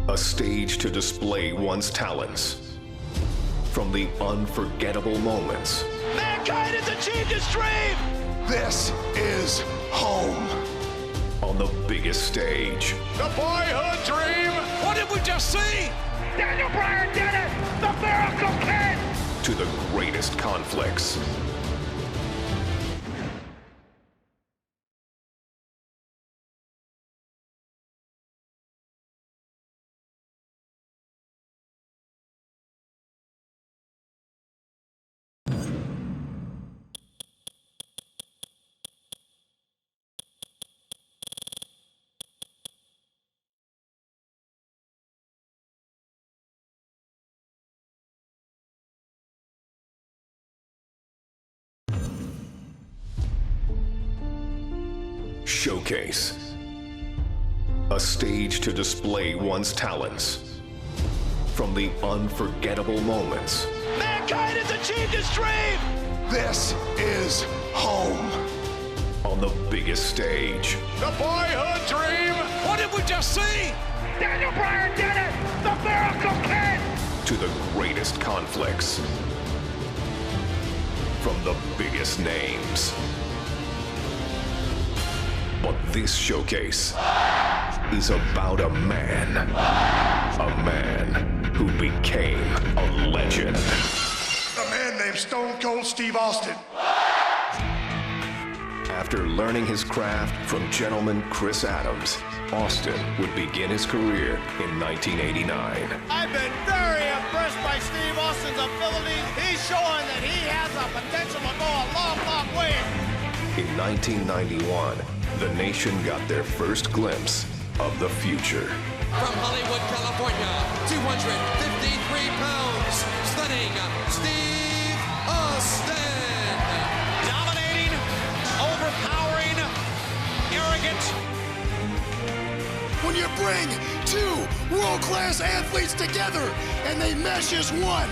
A stage to display one's talents. From the unforgettable moments. Mankind has achieved his dream! This is home. On the biggest stage. The boyhood dream! What did we just see? Daniel Bryan did it! The Miracle Kid! To the greatest conflicts. ShowCase. A stage to display one's talents. From the unforgettable moments. Mankind has achieved his dream! This is home. On the biggest stage. The boyhood dream! What did we just see? Daniel Bryan did it! The Miracle Kid! To the greatest conflicts. From the biggest names. But this showcase is about a man who became a legend. A man named Stone Cold Steve Austin. After learning his craft from gentleman Chris Adams, Austin would begin his career in 1989. I've been very impressed by Steve Austin's abilities. He's showing that he has the potential to go a long, long way. In 1991, the nation got their first glimpse of the future. From Hollywood, California, 253 pounds, stunning Steve Austin. Dominating, overpowering, arrogant. When you bring two world-class athletes together and they mesh as one,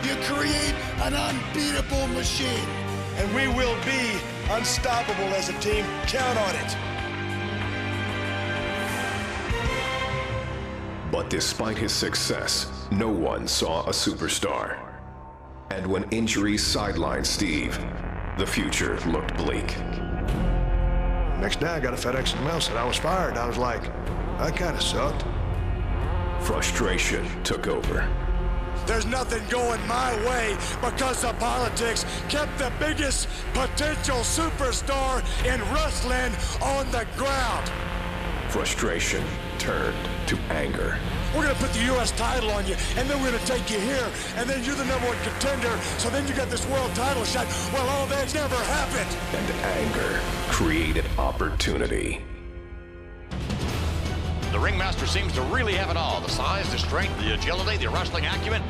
you create an unbeatable machine. And we will be unstoppable as a team. Count on it. But despite his success, no one saw a superstar. And when injuries sidelined Steve, the future looked bleak. Next day I got a FedEx email, said I was fired. I was like, that kind of sucked. Frustration took over. There's nothing going my way because the politics kept the biggest potential superstar in wrestling on the ground. Frustration turned to anger. We're going to put the U.S. title on you, and then we're going to take you here, and then you're the #1 contender, so then you got this world title shot. Well, all that never happened. And anger created opportunity. The ringmaster seems to really have it all. The size, the strength, the agility, the wrestling acumen.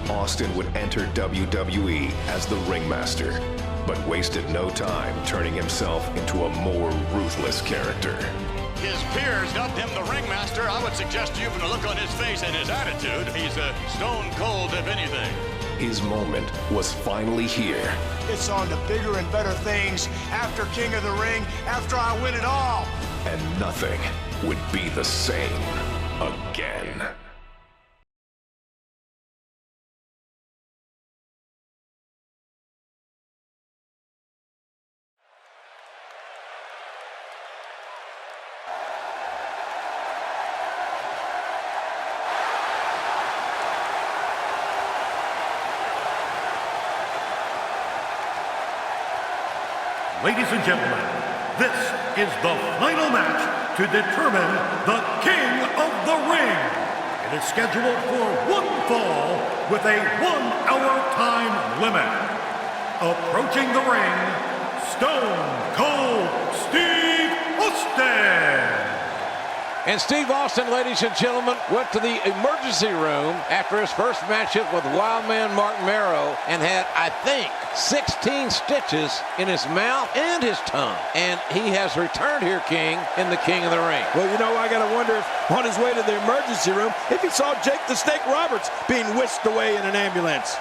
Austin would enter WWE as the ringmaster, but wasted no time turning himself into a more ruthless character. His peers dubbed him the ringmaster. I would suggest to you from the look on his face and his attitude, he's a stone cold if anything. His moment was finally here. It's on to bigger and better things after King of the Ring, after I win it all. And nothing would be the same again. Ladies and gentlemen, this is the final match to determine the King of the Ring. It is scheduled for one fall with a 1-hour time limit. Approaching the ring, Stone Cold Steve Austin. And Steve Austin, ladies and gentlemen, went to the emergency room after his first matchup with Wildman Martin Merrow and had, I think, 16 stitches in his mouth and his tongue. And he has returned here, King, in the King of the Ring. Well, you know, I got to wonder if on his way to the emergency room, if he saw Jake the Snake Roberts being whisked away in an ambulance.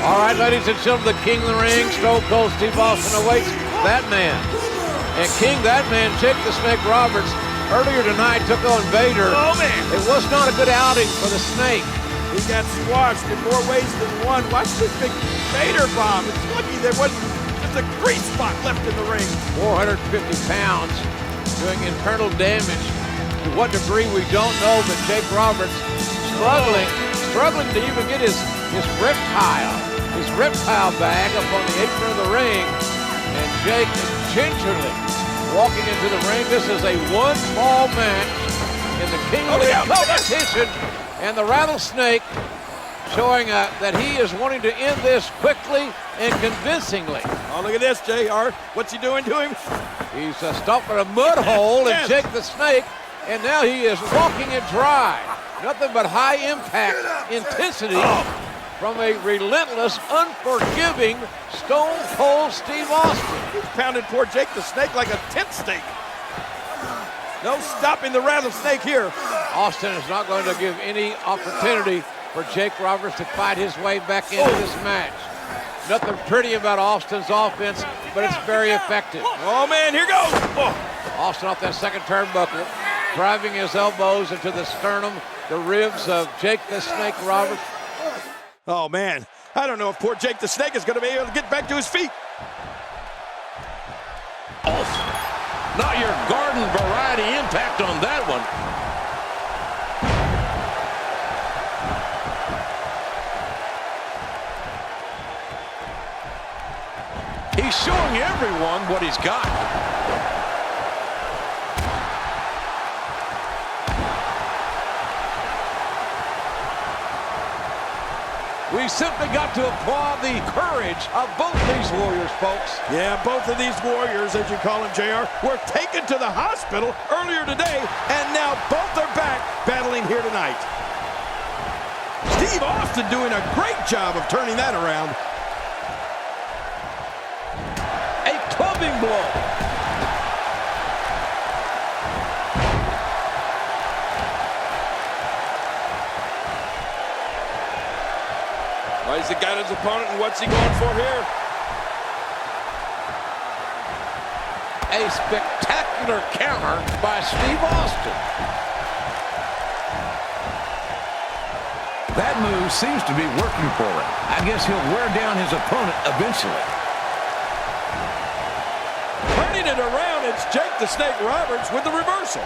All right, ladies and gentlemen, the King of the Ring, Stone Cold Steve Austin awaits that man. And King, that man, Jake the Snake Roberts, earlier tonight took on Vader. Oh, man. It was not a good outing for the Snake. He got squashed in more ways than one. Watch this big Vader bomb. It's lucky there wasn't just a grease spot left in the ring. 450 pounds doing internal damage. To what degree, we don't know, but Jake Roberts struggling to even get his reptile bag up on the apron of the ring. And Jake gingerly walking into the ring. This is a one-fall match in the King of the Ring competition. And the Rattlesnake showing that he is wanting to end this quickly and convincingly. Oh, look at this, JR. What's he doing to him? He's stomping a mud hole in Jake the Snake, and now he is walking it dry. Nothing but high impact intensity from a relentless, unforgiving Stone Cold Steve Austin. He's pounded poor Jake the Snake like a tent stake. No stopping the Rattlesnake here. Austin is not going to give any opportunity for Jake Roberts to fight his way back into this match. Nothing pretty about Austin's offense, but it's very effective. Oh, man, here goes. Oh. Austin off that second turnbuckle, driving his elbows into the sternum, the ribs of Jake the Snake Roberts. Oh, man, I don't know if poor Jake the Snake is going to be able to get back to his feet. Not your garden variety impact on that one. He's showing everyone what he's got. We simply got to applaud the courage of both these warriors, folks. Yeah, both of these warriors, as you call them, JR, were taken to the hospital earlier today, and now both are back battling here tonight. Steve Austin doing a great job of turning that around. A clubbing blow. Well, he's got his opponent, and what's he going for here? A spectacular counter by Steve Austin. That move seems to be working for him. I guess he'll wear down his opponent eventually. Turning it around, it's Jake the Snake Roberts with the reversal.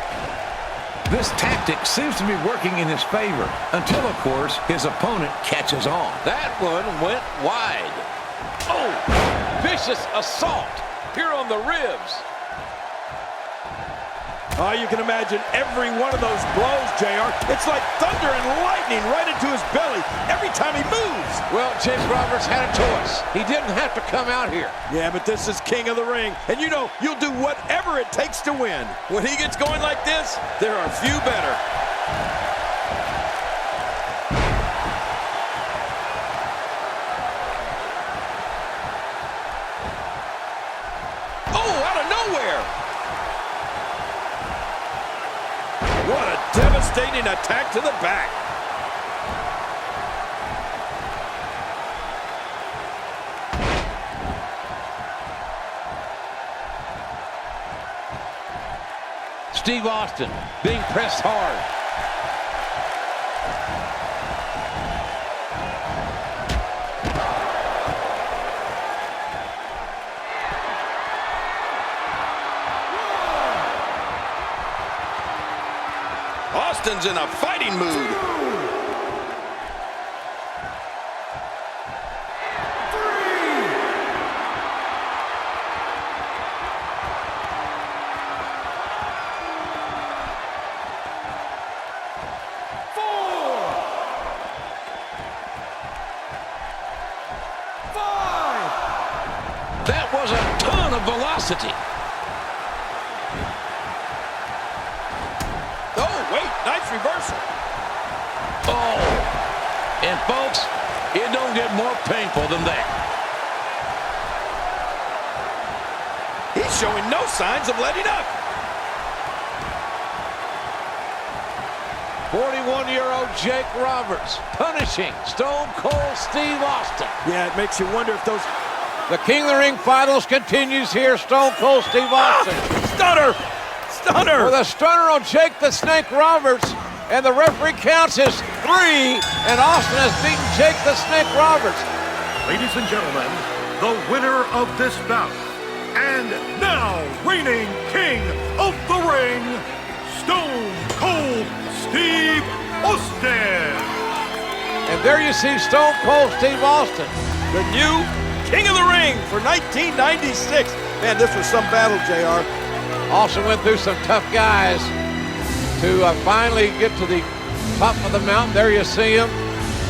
This tactic seems to be working in his favor until, of course, his opponent catches on. That one went wide. Oh, vicious assault here on the ribs. Oh, you can imagine every one of those blows, JR. It's like thunder and lightning right into his belly every time he moves. Well, Jake Roberts had a choice. He didn't have to come out here. Yeah, but this is King of the Ring, and you know you'll do whatever it takes to win. When he gets going like this, there are few better. Oh, out of nowhere! What a devastating attack to the back. Steve Austin being pressed hard. Austin's in a fighting mood. 5. That was a ton of velocity. Nice reversal. Oh, and folks, it don't get more painful than that. He's showing no signs of letting up. 41-year-old Jake Roberts punishing Stone Cold Steve Austin. Yeah, it makes you wonder if those... The King of the Ring finals continues here. Stone Cold Steve Austin. Stunner! Stunner! With a stunner on Jake the Snake Roberts. And the referee counts as 3. And Austin has beaten Jake the Snake Roberts. Ladies and gentlemen, the winner of this bout, and now reigning King of the Ring, Stone Cold Steve Austin. And there you see Stone Cold Steve Austin, the new King of the Ring for 1996. Man, this was some battle, JR. Austin went through some tough guys to finally get to the top of the mountain. There you see him.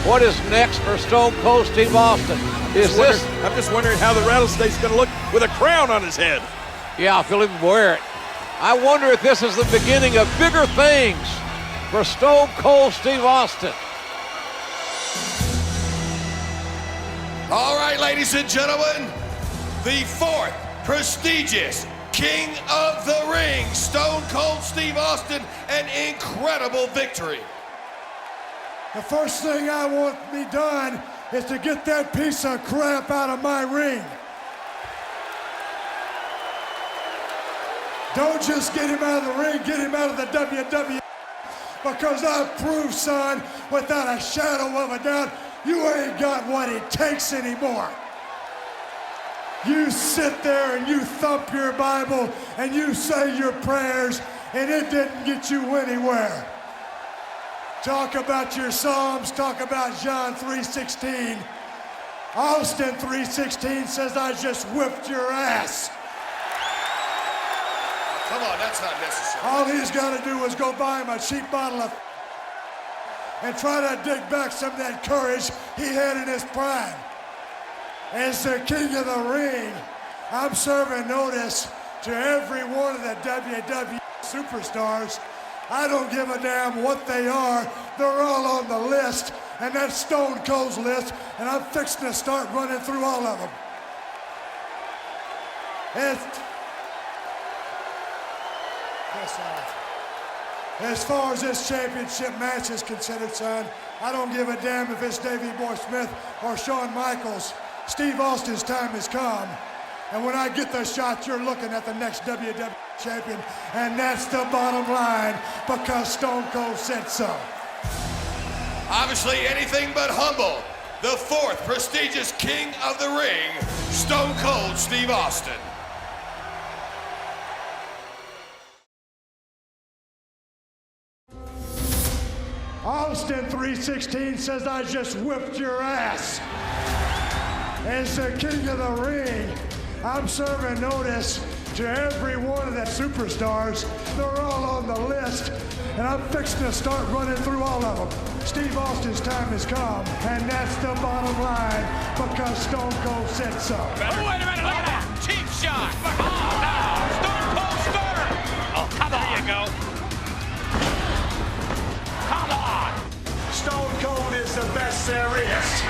What is next for Stone Cold Steve Austin? I'm just wondering how the rattlesnake's going to look with a crown on his head. Yeah, I'll feel him wear it. I wonder if this is the beginning of bigger things for Stone Cold Steve Austin. All right, ladies and gentlemen, the 4th prestigious King of the Ring, Stone Cold Steve Austin, an incredible victory. The first thing I want to be done is to get that piece of crap out of my ring. Don't just get him out of the ring, get him out of the WWE. Because I've proved, son, without a shadow of a doubt, you ain't got what it takes anymore. You sit there and you thump your Bible and you say your prayers, and it didn't get you anywhere. Talk about your Psalms, talk about John 3:16. Austin 3:16 says I just whipped your ass. Come on, that's not necessary. All he's got to do is go buy him a cheap bottle of and try to dig back some of that courage he had in his prime. As the King of the Ring, I'm serving notice to every one of the WWE superstars. I don't give a damn what they are. They're all on the list, and that's Stone Cold's list, and I'm fixing to start running through all of them. As far as this championship match is considered, son, I don't give a damn if it's Davey Boy Smith or Shawn Michaels. Steve Austin's time has come. And when I get the shot, you're looking at the next WWE champion. And that's the bottom line, because Stone Cold said so. Obviously anything but humble. The 4th prestigious King of the Ring, Stone Cold Steve Austin. Austin 3:16 says I just whipped your ass. As the King of the Ring, I'm serving notice to every one of the superstars. They're all on the list, and I'm fixing to start running through all of them. Steve Austin's time has come, and that's the bottom line, because Stone Cold said so. Oh, wait a minute, look at that. Cheap shot. Oh, no. Stone Cold Stunner. Oh, come on. There you go. Come on. Stone Cold is the best there is.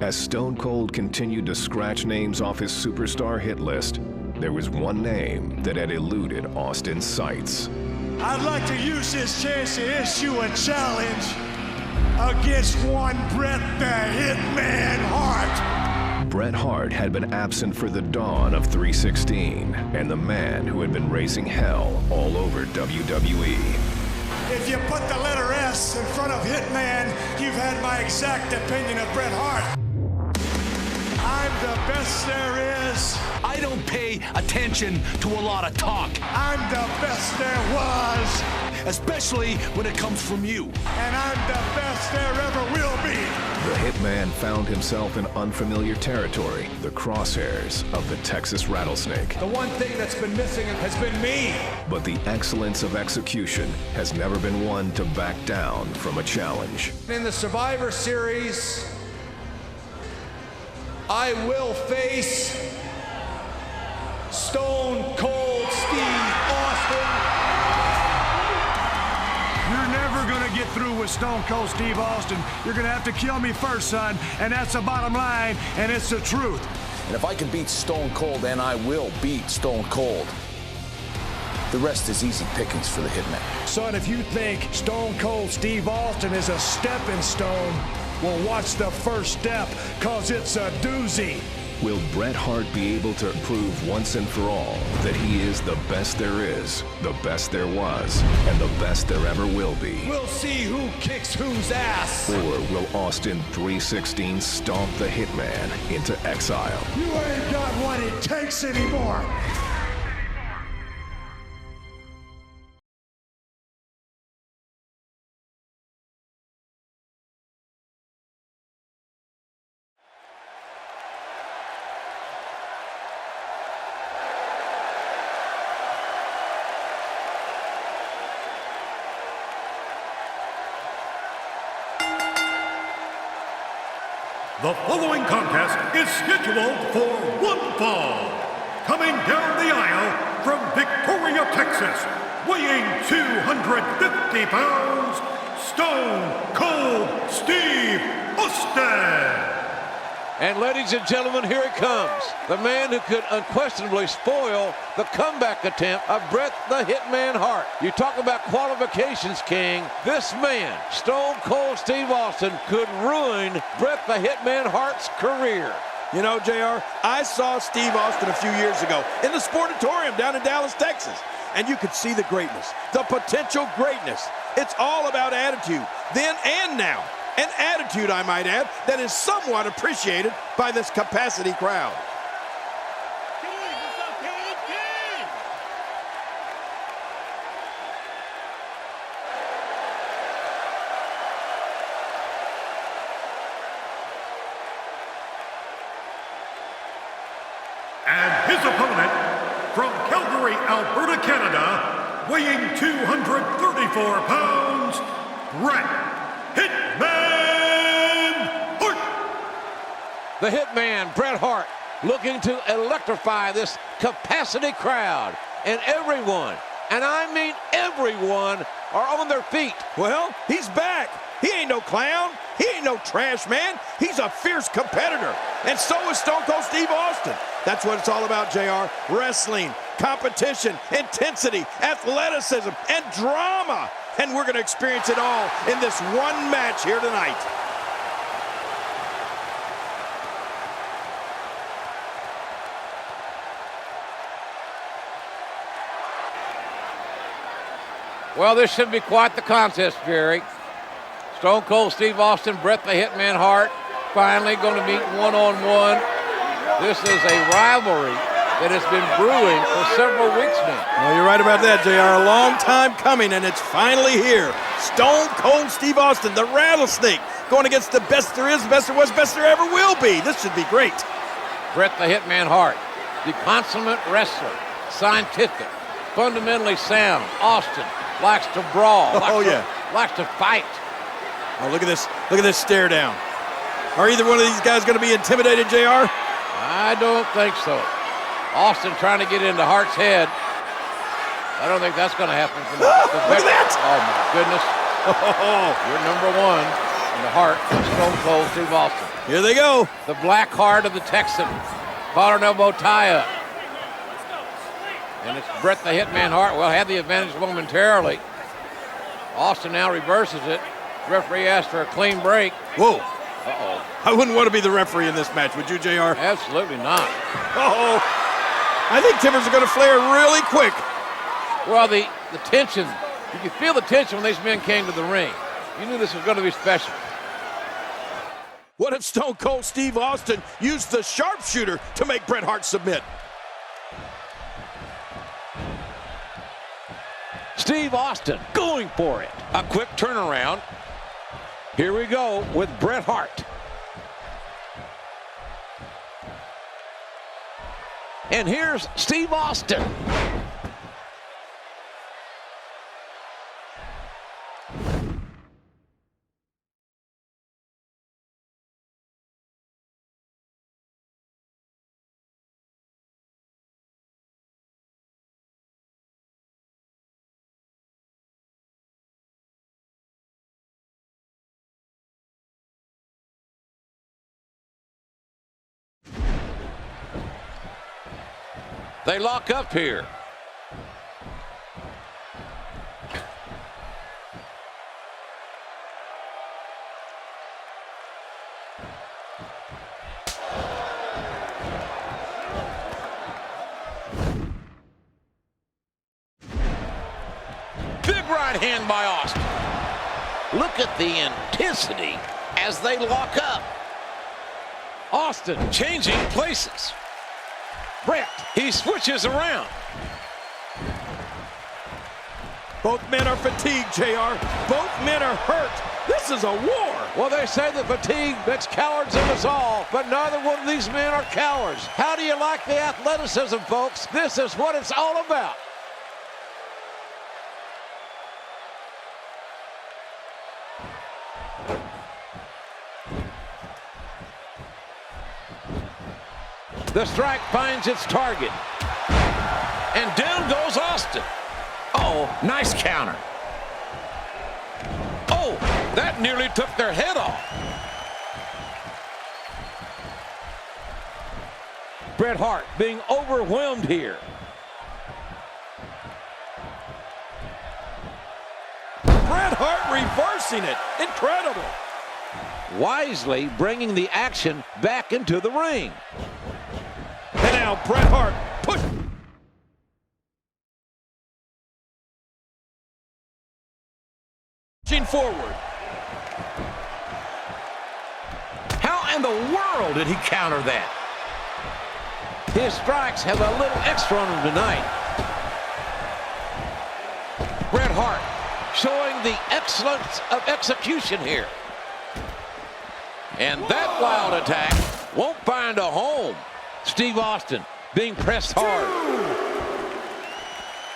As Stone Cold continued to scratch names off his superstar hit list, there was one name that had eluded Austin's sights. I'd like to use this chance to issue a challenge against one Bret the Hitman Hart. Bret Hart had been absent for the dawn of 3:16, and the man who had been raising hell all over WWE. If you put the letter S in front of Hitman, you've had my exact opinion of Bret Hart. I'm the best there is. I don't pay attention to a lot of talk. I'm the best there was. Especially when it comes from you. And I'm the best there ever will be. The Hitman found himself in unfamiliar territory, the crosshairs of the Texas Rattlesnake. The one thing that's been missing has been me. But the excellence of execution has never been one to back down from a challenge. In the Survivor Series, I will face Stone Cold Steve Austin. You're never gonna get through with Stone Cold Steve Austin. You're gonna have to kill me first, son, and that's the bottom line, and it's the truth. And if I can beat Stone Cold, then I will beat Stone Cold. The rest is easy pickings for the Hitman. Son, if you think Stone Cold Steve Austin is a stepping stone, well, watch the first step, cause it's a doozy. Will Bret Hart be able to prove once and for all that he is the best there is, the best there was, and the best there ever will be? We'll see who kicks whose ass. Or will Austin 316 stomp the Hitman into exile? You ain't got what it takes anymore. The following contest is scheduled for one fall. Coming down the aisle from Victoria, Texas, weighing 250 pounds, Stone Cold Steve Austin. And ladies and gentlemen, here it comes. The man who could unquestionably spoil the comeback attempt of Bret the Hitman Hart. You talk about qualifications, King. This man, Stone Cold Steve Austin, could ruin Bret the Hitman Hart's career. You know, JR, I saw Steve Austin a few years ago in the Sportatorium down in Dallas, Texas. And you could see the greatness, the potential greatness. It's all about attitude, then and now. An attitude, I might add, that is somewhat appreciated by this capacity crowd. And his opponent, from Calgary, Alberta, Canada, weighing 234 pounds, Bret Hitman Hart. The Hitman, Bret Hart, looking to electrify this capacity crowd. And everyone, and I mean everyone, are on their feet. Well, he's back. He ain't no clown. He ain't no trash man. He's a fierce competitor. And so is Stone Cold Steve Austin. That's what it's all about, JR. Wrestling, competition, intensity, athleticism, and drama. And we're going to experience it all in this one match here tonight. Well, this should be quite the contest, Jerry. Stone Cold Steve Austin, Bret the Hitman Hart, finally going to meet one-on-one. This is a rivalry that has been brewing for several weeks now. Well, you're right about that, JR. A long time coming, and it's finally here. Stone Cold Steve Austin, the Rattlesnake, going against the best there is, best there was, best there ever will be. This should be great. Bret the Hitman Hart, the consummate wrestler, scientific, fundamentally sound. Austin likes to brawl, likes to fight. Oh, look at this stare down. Are either one of these guys going to be intimidated, JR? I don't think so. Austin trying to get into Hart's head. I don't think that's going to happen. Look at that! Oh, my goodness. You're number one in the heart of Stone Cold Steve Austin. Here they go. The black heart of the Texan. Collar and elbow tie-up. And it's Bret the Hitman Hart. Well, had the advantage momentarily. Austin now reverses it. Referee asked for a clean break. Whoa. Uh-oh. I wouldn't want to be the referee in this match, would you, JR? Absolutely not. Uh-oh. I think timbers are going to flare really quick. Well, the tension, you could feel the tension when these men came to the ring. You knew this was going to be special. What if Stone Cold Steve Austin used the sharpshooter to make Bret Hart submit? Steve Austin going for it. A quick turnaround. Here we go with Bret Hart. And here's Steve Austin. They lock up here. Big right hand by Austin. Look at the intensity as they lock up. Austin changing places. Brett, he switches around. Both men are fatigued, JR. Both men are hurt. This is a war. Well, they say that fatigue makes cowards of us all, but neither one of these men are cowards. How do you like the athleticism, folks? This is what it's all about. The strike finds its target. And down goes Austin. Oh, nice counter. Oh, that nearly took their head off. Bret Hart being overwhelmed here. Bret Hart reversing it. Incredible. Wisely bringing the action back into the ring. And now Bret Hart pushing forward. How in the world did he counter that? His strikes have a little extra on him tonight. Bret Hart showing the excellence of execution here. And that wild attack won't find a home. Steve Austin being pressed hard.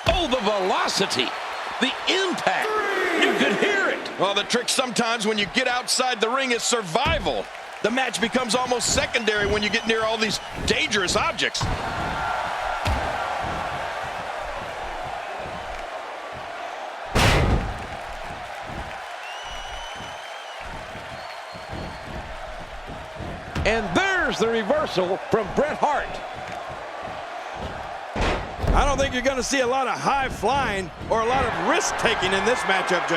Oh, the velocity, the impact. You could hear it. Well, the trick sometimes when you get outside the ring is survival. The match becomes almost secondary when you get near all these dangerous objects. And there's the reversal from Bret Hart. I don't think you're going to see a lot of high flying or a lot of risk taking in this matchup, JR.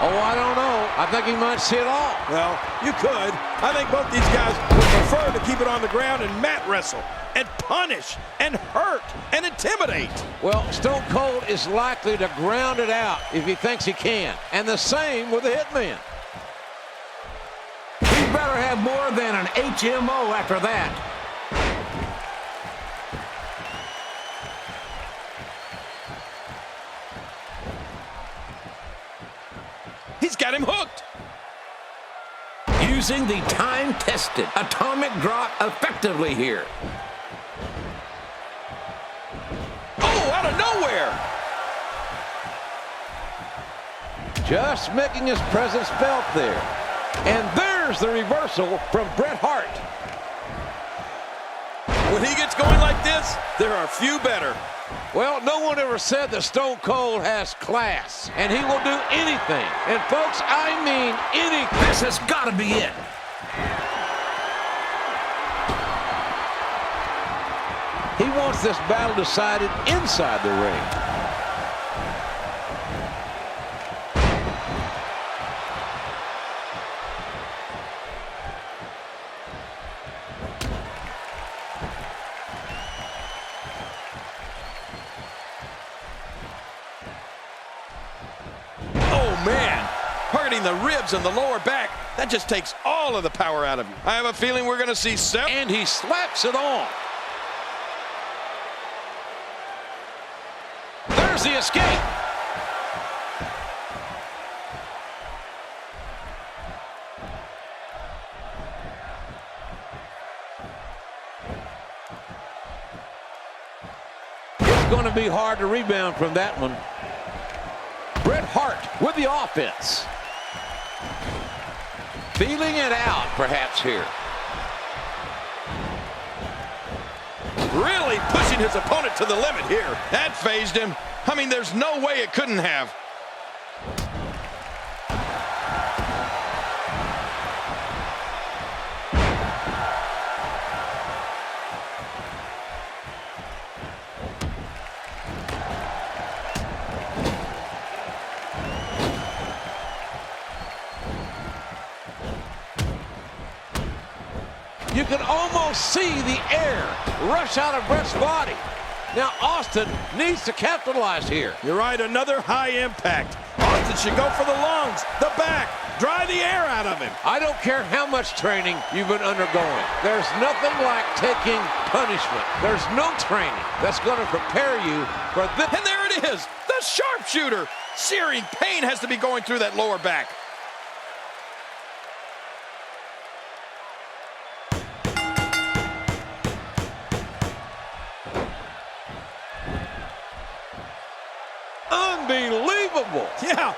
Oh, I don't know. I think he might see it all. Well, you could. I think both these guys would prefer to keep it on the ground and mat wrestle and punish and hurt and intimidate. Well, Stone Cold is likely to ground it out if he thinks he can. And the same with the Hitman. He better have more than an HMO after that. He's got him hooked. Using the time-tested atomic drop effectively here. Oh, out of nowhere. Just making his presence felt there. And there's the reversal from Bret Hart. When he gets going like this, there are few better. Well, no one ever said that Stone Cold has class, and he will do anything. And folks, I mean anything. This has got to be it. He wants this battle decided inside the ring. Targeting the ribs and the lower back, that just takes all of the power out of you. I have a feeling we're going to see several. And he slaps it on. There's the escape. It's going to be hard to rebound from that one. Bret Hart with the offense. Feeling it out, perhaps, here. Really pushing his opponent to the limit here. That phased him. I mean, there's no way it couldn't have. You can almost see the air rush out of Bret's body. Now Austin needs to capitalize here. You're right, another high impact. Austin should go for the lungs, the back, dry the air out of him. I don't care how much training you've been undergoing. There's nothing like taking punishment. There's no training that's going to prepare you for this. And there it is, the sharpshooter. Searing pain has to be going through that lower back. Unbelievable. Yeah,